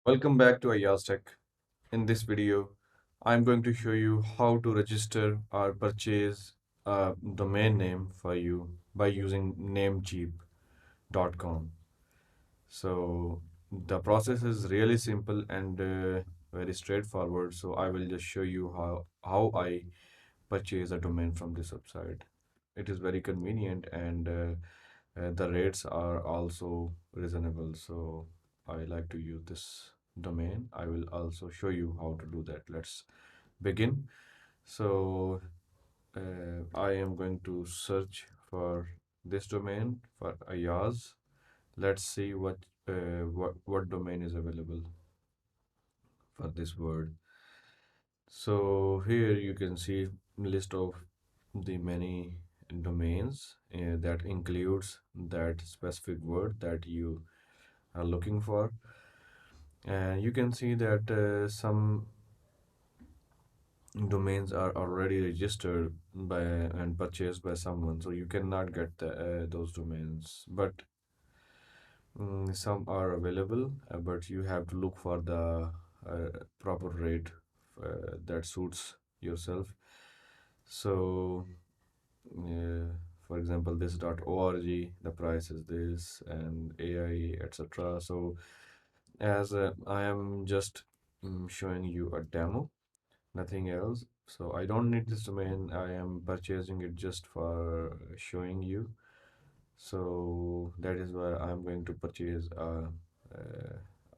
Welcome back to Ayaz Tech. In this video, I'm going to show you how to register or purchase a domain name for you by using Namecheap.com. So the process is really simple and very straightforward. So I will just show you how I purchase a domain from this website. It is very convenient and the rates are also reasonable. So I like to use this domain. I will also show you how to do that. Let's begin. So I am going to search for this domain for Ayaz. Let's see what domain is available for this word. So here you can see list of the many domains that includes that specific word that you are looking for, and you can see that some domains are already registered by and purchased by someone, so you cannot get those domains, but some are available, but you have to look for the proper rate that suits yourself. So uh, for example, this .org, the price is this, and AI, etc. So as I am just showing you a demo, nothing else. So I don't need this domain. I am purchasing it just for showing you. So that is why I'm going to purchase a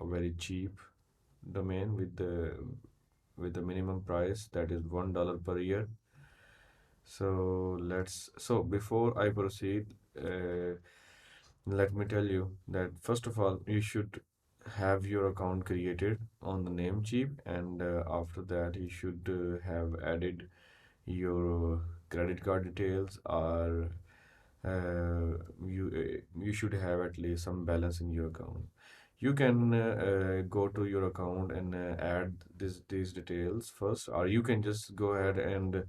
very cheap domain with the minimum price that is $1 per year. So before I proceed, uh, let me tell you that first of all, you should have your account created on the Namecheap, and after that, you should have added your credit card details, or you should have at least some balance in your account. You can go to your account and add these details first, or you can just go ahead and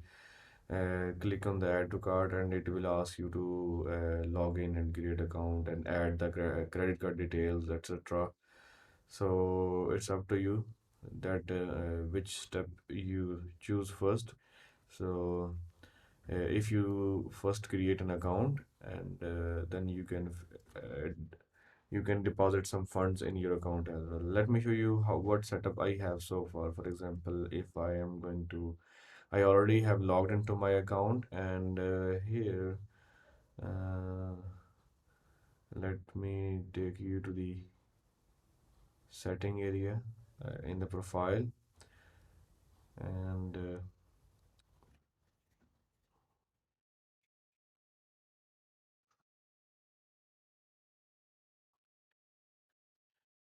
click on the add to cart, and it will ask you to log in and create account and add the credit card details, etc. So it's up to you that which step you choose first. So if you first create an account, and then you can deposit some funds in your account as well. Let me show you how what setup I have so far. For example, if I am going to, I already have logged into my account, and here uh, let me take you to the setting area in the profile, and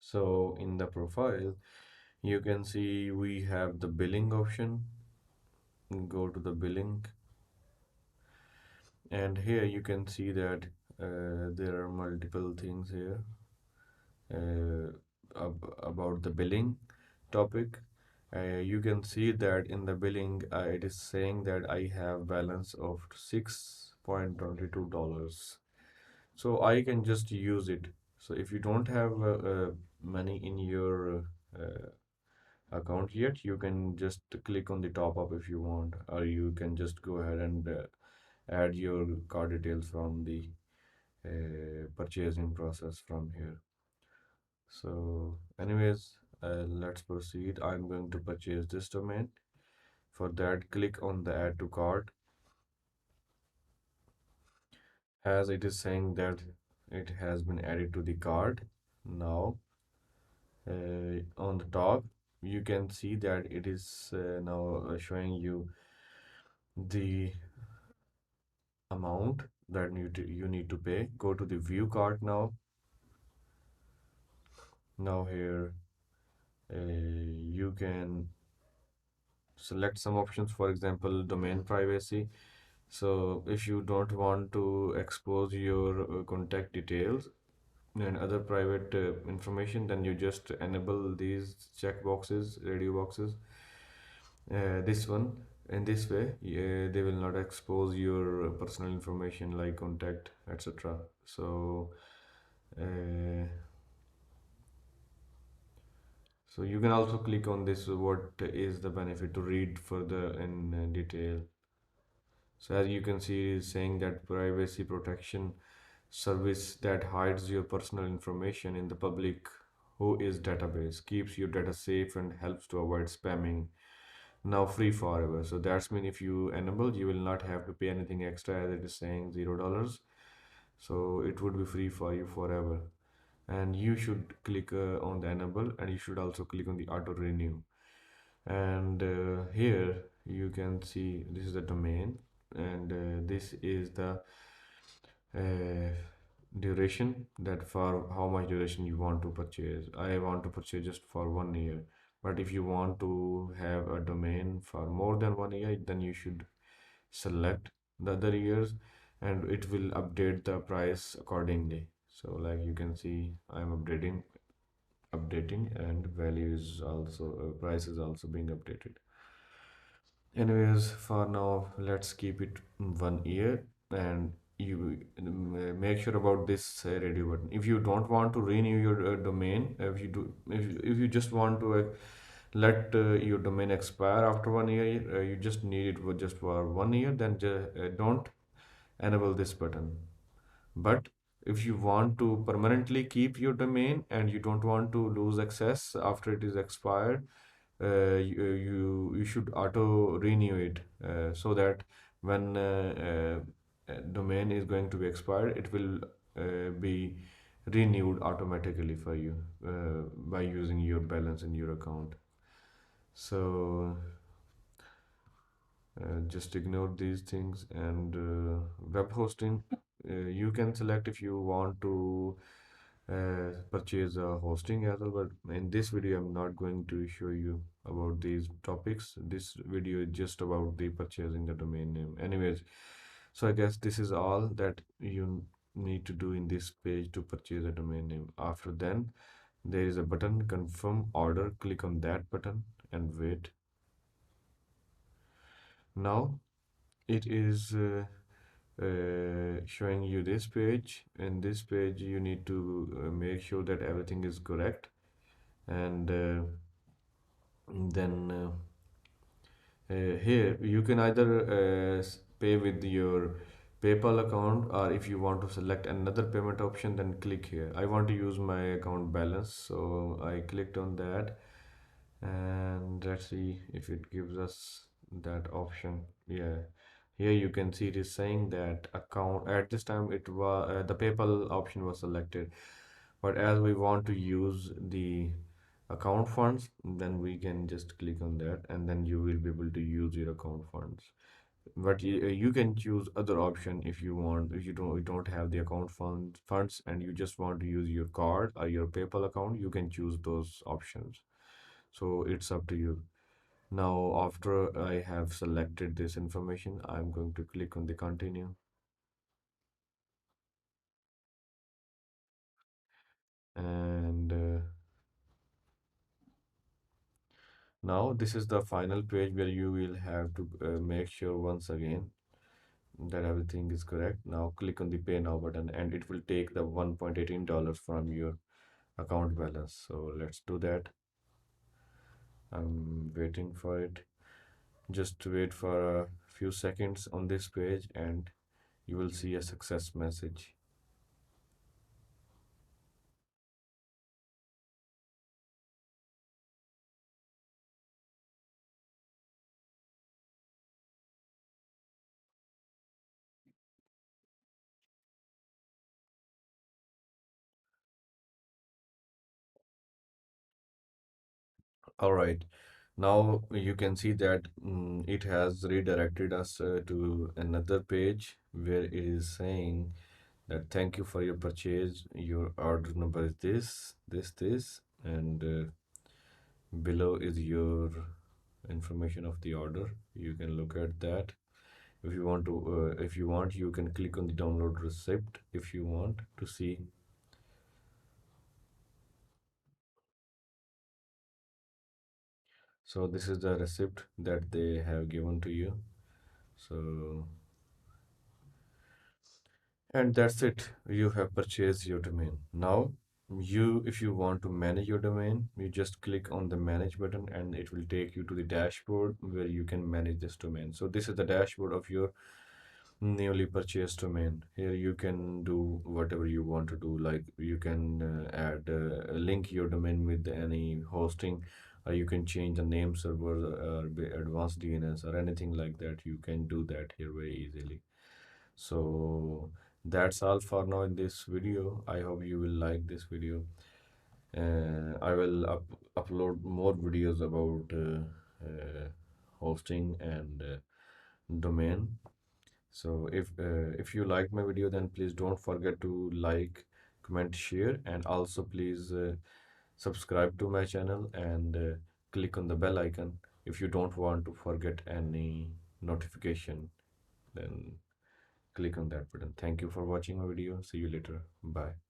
so in the profile you can see we have the billing option. Go to the billing, and here you can see that there are multiple things here uh, about the billing topic. You can see that in the billing, it is saying that I have balance of $6.22. So I can just use it. So if you don't have money in your account yet, you can just click on the top up if you want, or you can just go ahead and add your card details from the purchasing process from here. So, anyways, let's proceed. I'm going to purchase this domain. For that, click on the add to cart, as it is saying that it has been added to the cart. Now, on the top, you can see that it is now showing you the amount that you need to pay. Go to the view cart now. Now here, you can select some options, for example, domain privacy. So if you don't want to expose your contact details and other private information, then you just enable these check boxes, radio boxes. This one, in this way, they will not expose your personal information like contact, etc. So, uh, So you can also click on this, what is the benefit, to read further in detail. So as you can see, it's saying that privacy protection service that hides your personal information in the public who is database, keeps your data safe and helps to avoid spamming. Now free forever. So that's mean if you enable, you will not have to pay anything extra, as it is saying $0. So it would be free for you forever. And you should click on the enable, and you should also click on the auto renew. And here you can see this is the domain, and this is the uh, duration, that for how much duration you want to purchase. I want to purchase just for 1 year, but if you want to have a domain for more than 1 year, then you should select the other years, and it will update the price accordingly. So like you can see, I'm updating, and value is also price is also being updated. Anyways, for now, let's keep it 1 year, and you make sure about this radio button. If you don't want to renew your domain, if you just want to let your domain expire after 1 year, you just need it for just for 1 year, then don't enable this button. But if you want to permanently keep your domain and you don't want to lose access after it is expired, you should auto renew it, so that when domain is going to be expired, it will be renewed automatically for you by using your balance in your account. So just ignore these things. And web hosting, you can select if you want to purchase a hosting as well, but in this video I'm not going to show you about these topics. This video is just about the purchasing the domain name. Anyways, so I guess this is all that you need to do in this page to purchase a domain name. After then, there is a button, confirm order. Click on that button and wait. Now it is showing you this page. In this page you need to make sure that everything is correct, and then here you can either pay with your PayPal account, or if you want to select another payment option, then click here. I want to use my account balance, so I clicked on that, and let's see if it gives us that option. Yeah, here you can see it is saying that account. At this time it was the PayPal option was selected, but as we want to use the account funds, then we can just click on that, and then you will be able to use your account funds. But you can choose other option if you want. If you don't have the account funds and you just want to use your card or your PayPal account, you can choose those options. So it's up to you. Now after I have selected this information, I'm going to click on the continue. And now this is the final page where you will have to make sure once again that everything is correct. Now click on the pay now button, and it will take the $1.18 from your account balance. So let's do that. I'm waiting for it. Just wait for a few seconds on this page, and you will see a success message. All right. Now you can see that it has redirected us to another page where it is saying that thank you for your purchase. Your order number is this, and below is your information of the order. You can look at that. If you want, you can click on the download receipt if you want to see. So this is the receipt that they have given to you. So, and that's it. You have purchased your domain. Now if you want to manage your domain, you just click on the manage button and it will take you to the dashboard where you can manage this domain. So this is the dashboard of your newly purchased domain. Here you can do whatever you want to do, like you can add link your domain with any hosting, or you can change the name server or advanced DNS or anything like that. You can do that here very easily. So that's all for now in this video. I hope you will like this video. I will upload more videos about hosting and domain. So if you like my video, then please don't forget to like, comment, share, and also please subscribe to my channel and click on the bell icon if you don't want to forget any notification. Then click on that button. Thank you for watching my video. See you later. Bye.